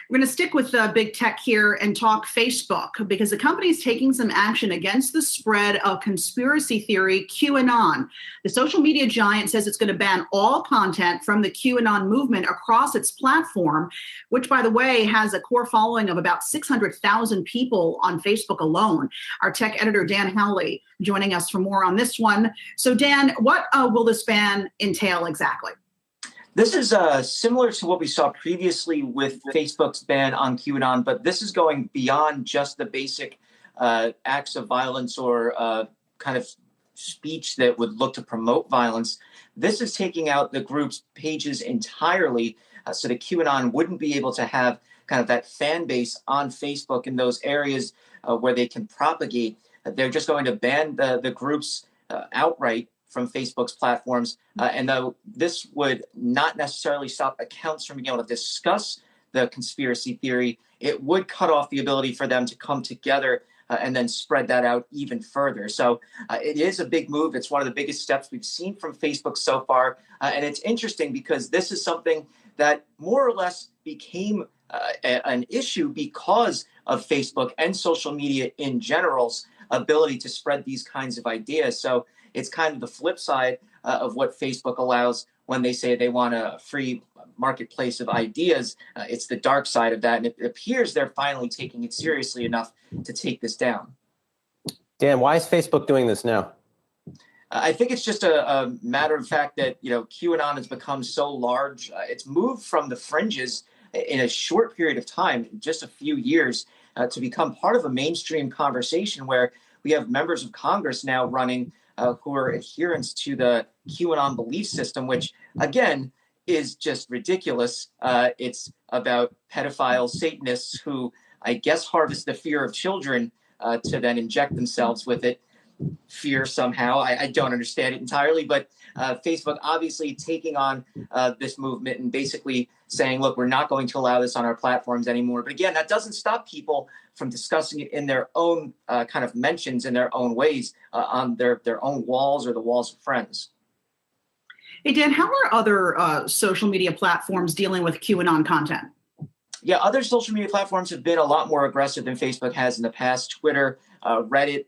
We're going to stick with big tech here and talk Facebook because the company is taking some action against the spread of conspiracy theory QAnon. The social media giant says it's going to ban all content from the QAnon movement across its platform, which, by the way, has a core following of about 600,000 people on Facebook alone. Our tech editor, Dan Howley, joining us for more on this one. So, Dan, what will this ban entail exactly? This is similar to what we saw previously with Facebook's ban on QAnon, but this is going beyond just the basic acts of violence or kind of speech that would look to promote violence. This is taking out the group's pages entirely so that QAnon wouldn't be able to have kind of that fan base on Facebook in those areas where they can propagate. They're just going to ban the groups outright from Facebook's platforms. And though this would not necessarily stop accounts from being able to discuss the conspiracy theory, it would cut off the ability for them to come together and then spread that out even further. So it is a big move. It's one of the biggest steps we've seen from Facebook so far. And it's interesting because this is something that more or less became an issue because of Facebook and social media in general's ability to spread these kinds of ideas. So it's kind of the flip side of what Facebook allows when they say they want a free marketplace of ideas. It's the dark side of that. And it appears they're finally taking it seriously enough to take this down. Dan, why is Facebook doing this now? I think it's just a matter of fact that, QAnon has become so large. It's moved from the fringes in a short period of time, just a few years, to become part of a mainstream conversation where we have members of Congress now running who are adherents to the QAnon belief system, which, again, is just ridiculous. It's about pedophiles, Satanists who, I guess, harvest the fear of children to then inject themselves with it. Fear somehow. I don't understand it entirely, but Facebook obviously taking on this movement and basically saying, look, we're not going to allow this on our platforms anymore. But again, that doesn't stop people from discussing it in their own kind of mentions in their own ways on their own walls or the walls of friends. Hey, Dan, how are other social media platforms dealing with QAnon content? Yeah, other social media platforms have been a lot more aggressive than Facebook has in the past. Twitter, Reddit,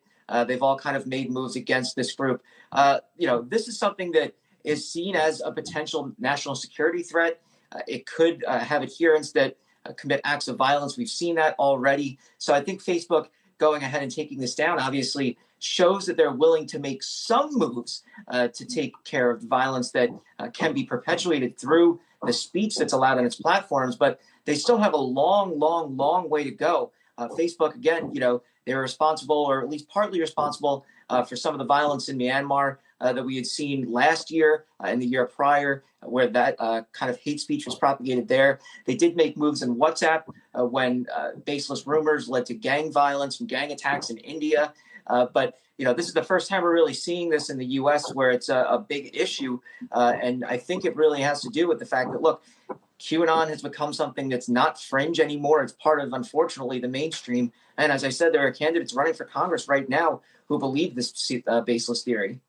they've all kind of made moves against this group. This is something that is seen as a potential national security threat. It could have adherents that commit acts of violence. We've seen that already. So I think Facebook going ahead and taking this down obviously shows that they're willing to make some moves to take care of violence that can be perpetuated through the speech that's allowed on its platforms. But they still have a long way to go. Facebook, again, they're responsible, or at least partly responsible, for some of the violence in Myanmar that we had seen last year and the year prior, where that kind of hate speech was propagated there. They did make moves in WhatsApp when baseless rumors led to gang violence and gang attacks in India. But this is the first time we're really seeing this in the U.S. where it's a big issue. And I think it really has to do with the fact that, look, QAnon has become something that's not fringe anymore. It's part of, unfortunately, the mainstream. And as I said, there are candidates running for Congress right now who believe this baseless theory.